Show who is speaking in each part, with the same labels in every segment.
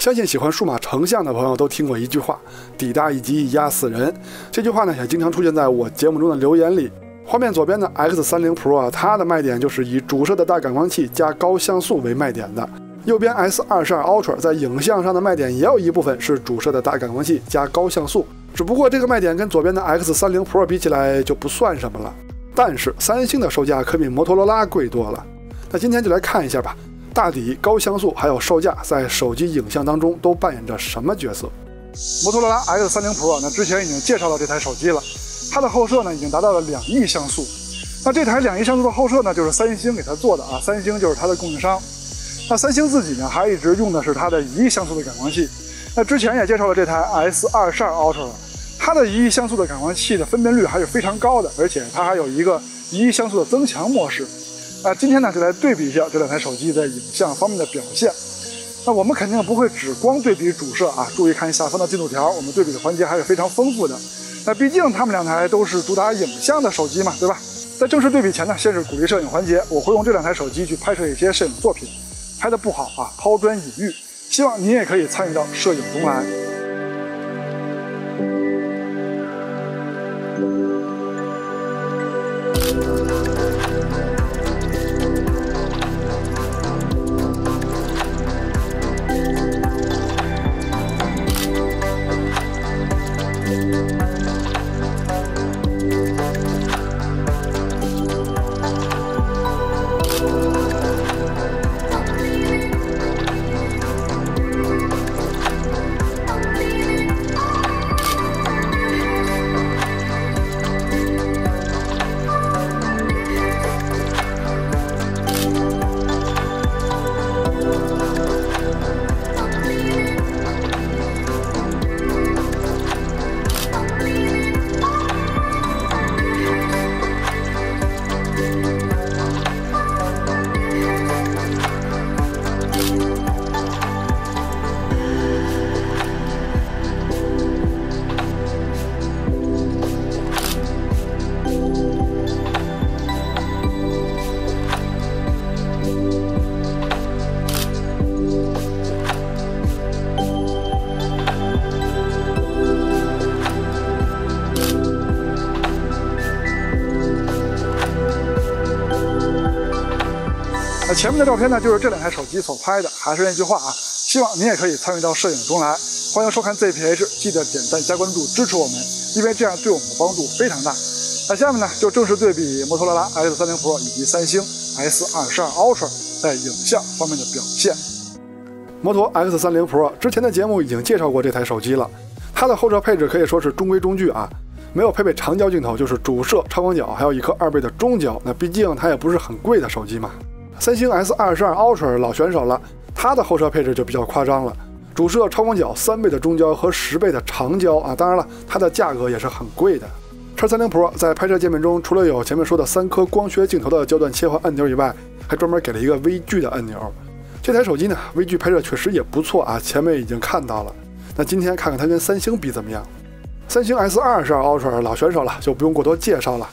Speaker 1: 相信喜欢数码成像的朋友都听过一句话：底大一级压死人。这句话呢，也经常出现在我节目中的留言里。画面左边的 X30 Pro 啊，它的卖点就是以主摄的大感光器加高像素为卖点的。右边 S22 Ultra 在影像上的卖点也有一部分是主摄的大感光器加高像素，只不过这个卖点跟左边的 X30 Pro 比起来就不算什么了。但是三星的售价可比摩托罗拉贵多了。那今天就来看一下吧，大底、高像素还有售价在手机影像当中都扮演着什么角色。摩托罗拉 X30 Pro 呢，之前已经介绍到这台手机了，它的后摄呢已经达到了2亿像素。那这台2亿像素的后摄呢，就是三星给它做的啊，三星就是它的供应商。那三星自己呢，还一直用的是它的1亿像素的感光器。那之前也介绍了这台 S22 Ultra， 它的1亿像素的感光器的分辨率还是非常高的，而且它还有一个1亿像素的增强模式。今天呢就来对比一下这两台手机在影像方面的表现。那我们肯定不会只光对比主摄啊，注意看下方的进度条，我们对比的环节还是非常丰富的。那毕竟他们两台都是主打影像的手机嘛，对吧？在正式对比前呢，先是鼓励摄影环节，我会用这两台手机去拍摄一些摄影作品。拍得不好啊，抛砖引玉，希望你也可以参与到摄影中来。前面的照片呢，就是这两台手机所拍的。还是那句话啊，希望你也可以参与到摄影中来。欢迎收看 ZPH， 记得点赞加关注支持我们，因为这样对我们的帮助非常大。那下面呢，就正式对比摩托罗拉 X30 Pro 以及三星 S22 Ultra 在影像方面的表现。摩托 X30 Pro 之前的节目已经介绍过这台手机了，它的后摄配置可以说是中规中矩啊。没有配备长焦镜头，就是主摄、超广角，还有一颗2倍的中焦。那毕竟它也不是很贵的手机嘛。三星 S22 Ultra 老选手了，它的后摄配置就比较夸张了，主摄、超广角、3倍的中焦和10倍的长焦啊。当然了，它的价格也是很贵的。X30 Pro 在拍摄界面中，除了有前面说的3颗光学镜头的焦段切换按钮以外，还专门给了一个微距的按钮。这台手机呢，微距拍摄确实也不错啊，前面已经看到了。那今天看看它跟三星比怎么样？三星 S22 Ultra 老选手了，就不用过多介绍了。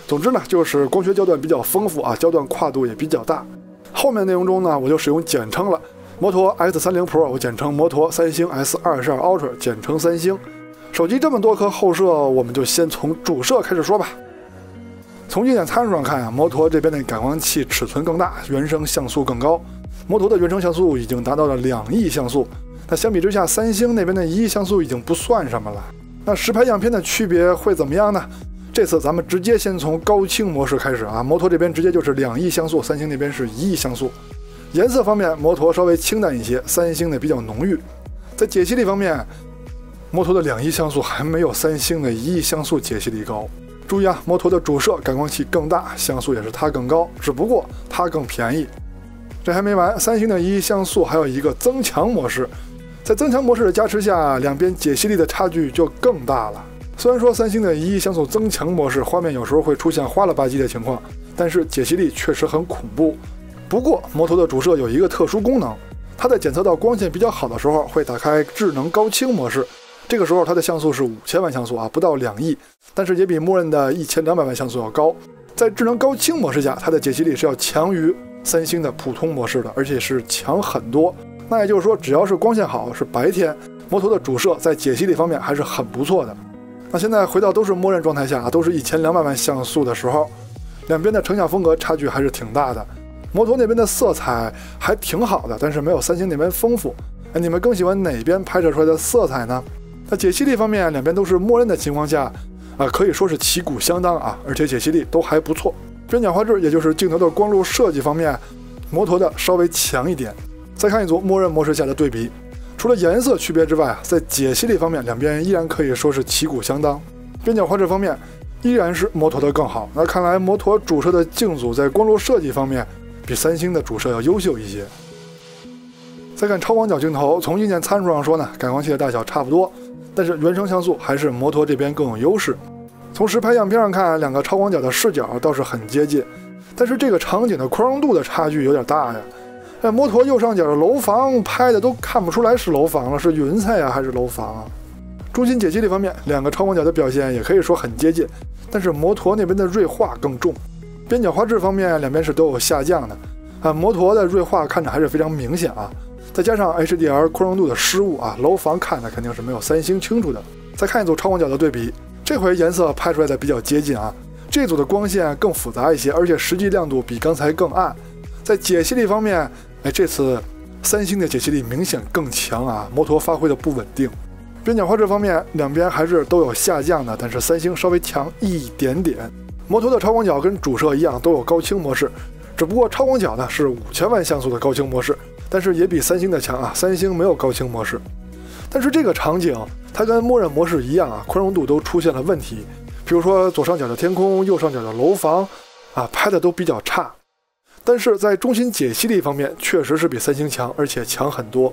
Speaker 1: 总之呢，就是光学焦段比较丰富啊，焦段跨度也比较大。后面内容中呢，我就使用简称了，摩托 X30 Pro 我简称摩托，三星 S22 Ultra 简称三星。手机这么多颗后摄，我们就先从主摄开始说吧。从硬件参数上看啊，摩托这边的感光器尺寸更大，原生像素更高。摩托的原生像素已经达到了2亿像素，那相比之下，三星那边的1亿像素已经不算什么了。那实拍样片的区别会怎么样呢？这次咱们直接先从高清模式开始啊，摩托这边直接就是2亿像素，三星那边是1亿像素。颜色方面，摩托稍微清淡一些，三星的比较浓郁。在解析力方面，摩托的2亿像素还没有三星的1亿像素解析力高。注意啊，摩托的主摄感光器更大，像素也是它更高，只不过它更便宜。这还没完，三星的1亿像素还有一个增强模式，在增强模式的加持下，两边解析力的差距就更大了。虽然说三星的1亿像素增强模式画面有时候会出现花了吧唧的情况，但是解析力确实很恐怖。不过摩托的主摄有一个特殊功能，它在检测到光线比较好的时候会打开智能高清模式，这个时候它的像素是5000万像素啊，不到2亿，但是也比默认的1200万像素要高。在智能高清模式下，它的解析力是要强于三星的普通模式的，而且是强很多。那也就是说，只要是光线好，是白天，摩托的主摄在解析力方面还是很不错的。那现在回到都是默认状态下，都是1200万像素的时候，两边的成像风格差距还是挺大的。摩托那边的色彩还挺好的，但是没有三星那边丰富。你们更喜欢哪边拍摄出来的色彩呢？那解析力方面，两边都是默认的情况下，可以说是旗鼓相当啊，而且解析力都还不错。边角画质，也就是镜头的光路设计方面，摩托的稍微强一点。再看一组默认模式下的对比，除了颜色区别之外，在解析力方面，两边依然可以说是旗鼓相当。边角画质方面，依然是摩托的更好。那看来摩托主摄的镜组在光路设计方面，比三星的主摄要优秀一些。再看超广角镜头，从硬件参数上说呢，感光器的大小差不多，但是原生像素还是摩托这边更有优势。从实拍样片上看，两个超广角的视角倒是很接近，但是这个场景的宽容度的差距有点大呀。摩托右上角的楼房拍的都看不出来是楼房了，是云彩呀还是楼房啊？中心解析力方面，两个超广角的表现也可以说很接近，但是摩托那边的锐化更重。边角画质方面，两边是都有下降的摩托的锐化看着还是非常明显啊。再加上 HDR 宽容度的失误楼房看的肯定是没有三星清楚的。再看一组超广角的对比，这回颜色拍出来的比较接近这组的光线更复杂一些，而且实际亮度比刚才更暗。在解析力方面，这次三星的解析力明显更强摩托发挥的不稳定。边角画质方面，两边还是都有下降的，但是三星稍微强一点点。摩托的超广角跟主摄一样都有高清模式，只不过超广角呢是5000万像素的高清模式，但是也比三星的强三星没有高清模式。但是这个场景它跟默认模式一样宽容度都出现了问题，比如说左上角的天空，右上角的楼房拍的都比较差。但是在中心解析力方面确实是比三星强，而且强很多。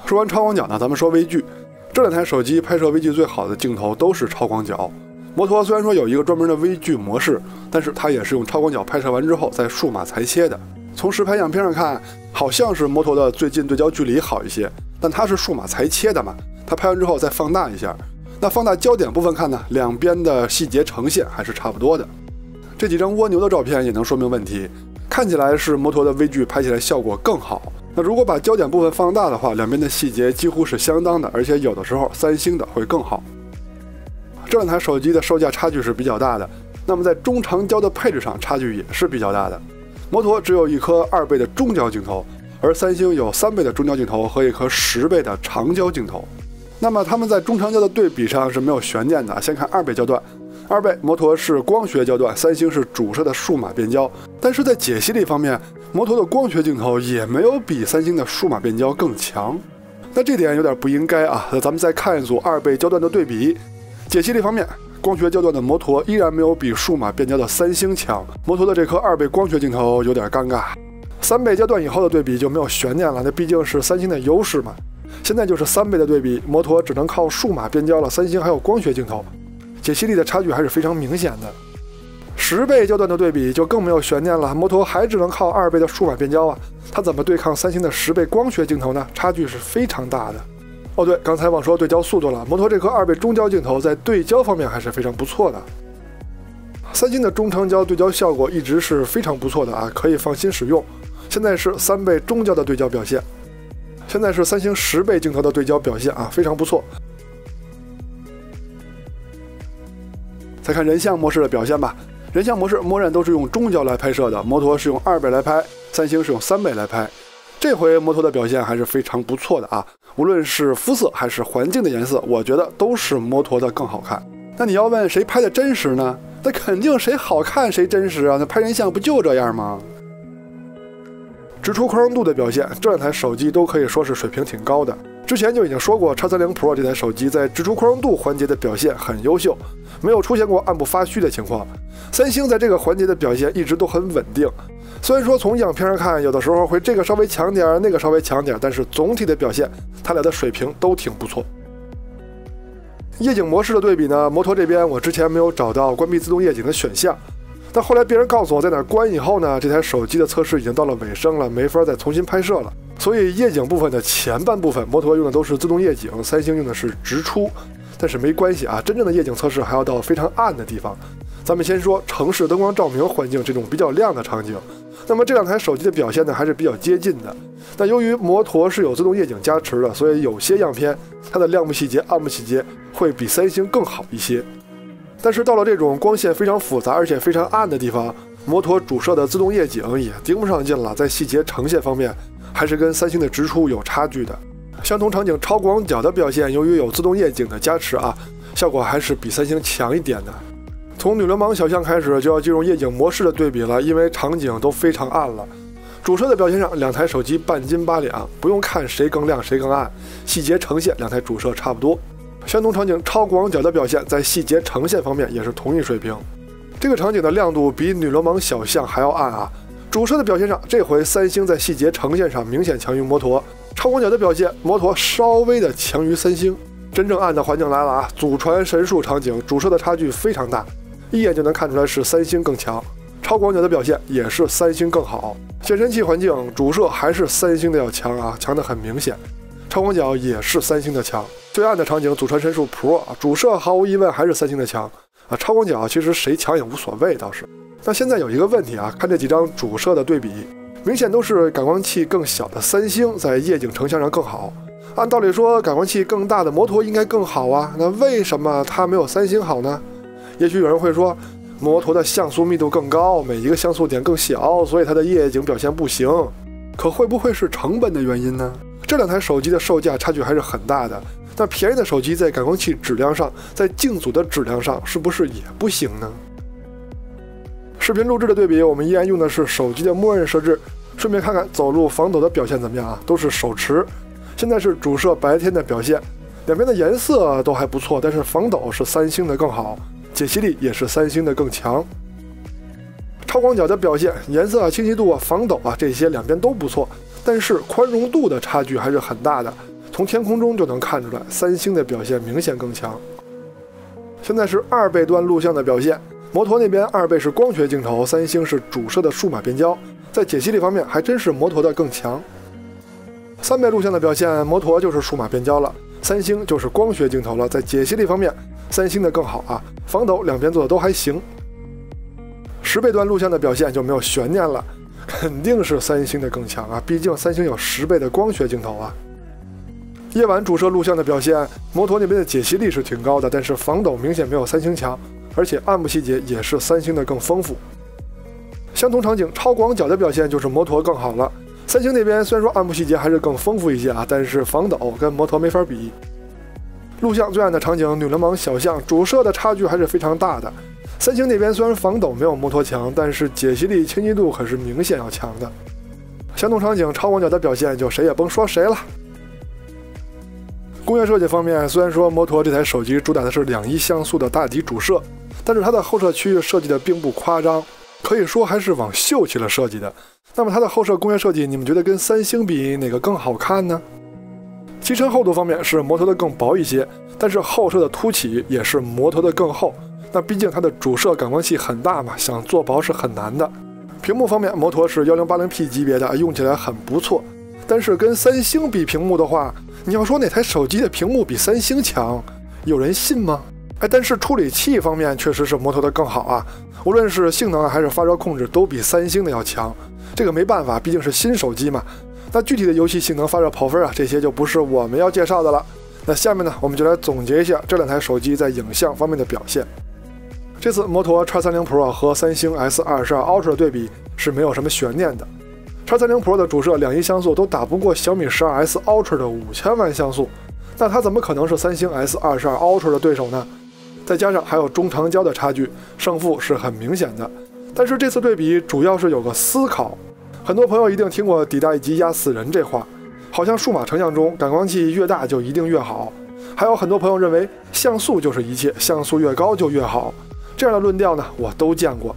Speaker 1: 说完超广角呢，咱们说微距。这两台手机拍摄微距最好的镜头都是超广角。摩托虽然说有一个专门的微距模式，但是它也是用超广角拍摄完之后再数码裁切的。从实拍样片上看，好像是摩托的最近对焦距离好一些，但它是数码裁切的嘛，它拍完之后再放大一下。那放大焦点部分看呢，两边的细节呈现还是差不多的。这几张蜗牛的照片也能说明问题，看起来是摩托的微距拍起来效果更好。那如果把焦点部分放大的话，两边的细节几乎是相当的，而且有的时候三星的会更好。这两台手机的售价差距是比较大的，那么在中长焦的配置上差距也是比较大的。摩托只有一颗2倍的中焦镜头，而三星有3倍的中焦镜头和一颗10倍的长焦镜头。那么它们在中长焦的对比上是没有悬念的。先看2倍焦段，2倍摩托是光学焦段，三星是主摄的数码变焦。但是在解析力方面，摩托的光学镜头也没有比三星的数码变焦更强。那这点有点不应该那咱们再看一组2倍焦段的对比。解析力方面，光学焦段的摩托依然没有比数码变焦的三星强。摩托的这颗2倍光学镜头有点尴尬。3倍焦段以后的对比就没有悬念了，那毕竟是三星的优势嘛。现在就是3倍的对比，摩托只能靠数码变焦了，三星还有光学镜头，解析力的差距还是非常明显的。10倍焦段的对比就更没有悬念了，摩托还只能靠2倍的数码变焦它怎么对抗三星的10倍光学镜头呢？差距是非常大的。哦对，刚才忘说对焦速度了，摩托这颗2倍中焦镜头在对焦方面还是非常不错的。三星的中长焦对焦效果一直是非常不错的可以放心使用。现在是3倍中焦的对焦表现，现在是三星10倍镜头的对焦表现非常不错。再看人像模式的表现吧，人像模式默认都是用中焦来拍摄的，摩托是用2倍来拍，三星是用3倍来拍。这回摩托的表现还是非常不错的无论是肤色还是环境的颜色，我觉得都是摩托的更好看。那你要问谁拍的真实呢？那肯定谁好看谁真实那拍人像不就这样吗？直出宽容度的表现，这两台手机都可以说是水平挺高的。之前就已经说过 X30 Pro 这台手机在直出宽容度环节的表现很优秀，没有出现过暗部发虚的情况。三星在这个环节的表现一直都很稳定，虽然说从样片上看有的时候会这个稍微强点那个稍微强点，但是总体的表现它俩的水平都挺不错。夜景模式的对比呢，摩托这边我之前没有找到关闭自动夜景的选项，但后来别人告诉我在哪关以后呢，这台手机的测试已经到了尾声了，没法再重新拍摄了。所以夜景部分的前半部分，摩托用的都是自动夜景，三星用的是直出。但是没关系真正的夜景测试还要到非常暗的地方，
Speaker 2: 咱们先说城市灯光照明环境这种比较亮的场景，那么这两台手机的表现呢还是比较接近的。那由于摩托是有自动夜景加持的，所以有些样片它的亮幕细节、暗幕细节会比三星更好一些。但是到了这种光线非常复杂而且非常暗的地方，摩托主摄的自动夜景也盯不上劲了，在细节呈现方面还是跟三星的直出有差距的。相同场景超广角的表现，由于有自动夜景的加持效果还是比三星强一点的。从女流氓小巷开始就要进入夜景模式的对比了，因为场景都非常暗了。主摄的表现上，两台手机半斤八两，不用看谁更亮谁更暗，细节呈现两台主摄差不多。相同场景超广角的表现，在细节呈现方面也是同一水平。这个场景的亮度比女流氓小巷还要暗主摄的表现上，这回三星在细节呈现上明显强于摩托，超广角的表现，摩托稍微的强于三星。真正暗的环境来了祖传神树场景，主摄的差距非常大，一眼就能看出来是三星更强。超广角的表现也是三星更好，显示器环境主摄还是三星的要强强得很明显。超广角也是三星的强，最暗的场景祖传神树 Pro 主摄毫无疑问还是三星的强超广角其实谁强也无所谓倒是。那现在有一个问题看这几张主摄的对比，明显都是感光器更小的三星在夜景成像上更好。按道理说感光器更大的摩托应该更好那为什么它没有三星好呢？也许有人会说摩托的像素密度更高，每一个像素点更小，所以它的夜景表现不行。可会不会是成本的原因呢？这两台手机的售价差距还是很大的，那便宜的手机在感光器质量上，在镜组的质量上是不是也不行呢？视频录制的对比，我们依然用的是手机的默认设置，顺便看看走路防抖的表现怎么样都是手持。现在是主摄白天的表现，两边的颜色都还不错，但是防抖是三星的更好，解析力也是三星的更强。超广角的表现，颜色清晰度防抖这些两边都不错，但是宽容度的差距还是很大的，从天空中就能看出来，三星的表现明显更强。现在是2倍端录像的表现，摩托那边2倍是光学镜头，三星是主摄的数码变焦，在解析力方面还真是摩托的更强。3倍录像的表现，摩托就是数码变焦了，三星就是光学镜头了，在解析力方面三星的更好防抖两边做的都还行。10倍端录像的表现就没有悬念了，肯定是三星的更强毕竟三星有10倍的光学镜头夜晚主摄录像的表现，摩托那边的解析力是挺高的，但是防抖明显没有三星强，而且暗幕细节也是三星的更丰富。相同场景超广角的表现就是摩托更好了，三星那边虽然说暗幕细节还是更丰富一些但是防抖跟摩托没法比。录像最暗的场景女流氓小巷，主摄的差距还是非常大的。三星那边虽然防抖没有摩托强，但是解析力清晰度可是明显要强的。相同场景超广角的表现就谁也甭说谁了。工业设计方面，虽然说摩托这台手机主打的是2.1像素的大底主摄，但是它的后摄区域设计的并不夸张，可以说还是往秀气了设计的。那么它的后摄工业设计，你们觉得跟三星比哪个更好看呢？机身厚度方面是摩托的更薄一些，但是后摄的凸起也是摩托的更厚。那毕竟它的主摄感光器很大嘛，想做薄是很难的。屏幕方面，摩托是1080p 级别的，用起来很不错。但是跟三星比屏幕的话，你要说哪台手机的屏幕比三星强，有人信吗？但是处理器方面确实是摩托的更好无论是性能还是发热控制都比三星的要强。这个没办法，毕竟是新手机嘛。那具体的游戏性能、发热跑分这些就不是我们要介绍的了。那下面呢，我们就来总结一下这两台手机在影像方面的表现。这次摩托 X30 Pro 和三星 S22 Ultra 的对比是没有什么悬念的。X30 Pro 的主摄2.1像素都打不过小米 12S Ultra 的5000万像素，那它怎么可能是三星 S22 Ultra 的对手呢？再加上还有中长焦的差距，胜负是很明显的。但是这次对比主要是有个思考，很多朋友一定听过底大一级压死人这话，好像数码成像中感光器越大就一定越好，还有很多朋友认为像素就是一切，像素越高就越好，这样的论调呢我都见过。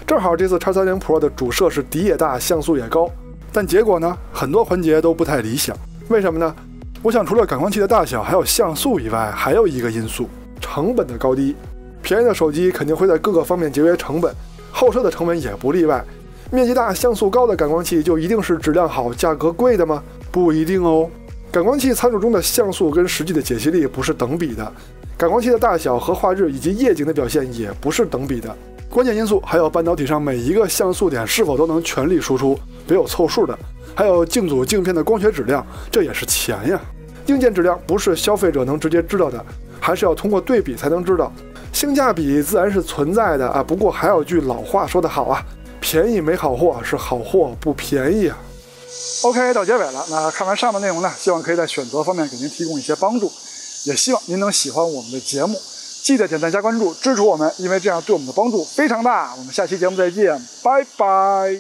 Speaker 2: 正好这次 X30 Pro 的主摄是底也大，像素也高，但结果呢很多环节都不太理想。为什么呢？我想除了感光器的大小还有像素以外，还有一个因素，成本的高低。便宜的手机肯定会在各个方面节约成本，后摄的成本也不例外。面积大、像素高的感光器就一定是质量好、价格贵的吗？不一定哦。感光器参数中的像素跟实际的解析力不是等比的，感光器的大小和画质以及夜景的表现也不是等比的。关键因素还有半导体上每一个像素点是否都能全力输出，别有凑数的，还有镜组镜片的光学质量，这也是钱呀。硬件质量不是消费者能直接知道的，还是要通过对比才能知道。性价比自然是存在的啊，不过还有句老话说得好啊，便宜没好货，是好货不便宜啊。
Speaker 1: OK， 到结尾了。那看完上面内容呢，希望可以在选择方面给您提供一些帮助，也希望您能喜欢我们的节目，记得点赞加关注支持我们，因为这样对我们的帮助非常大。我们下期节目再见，拜拜。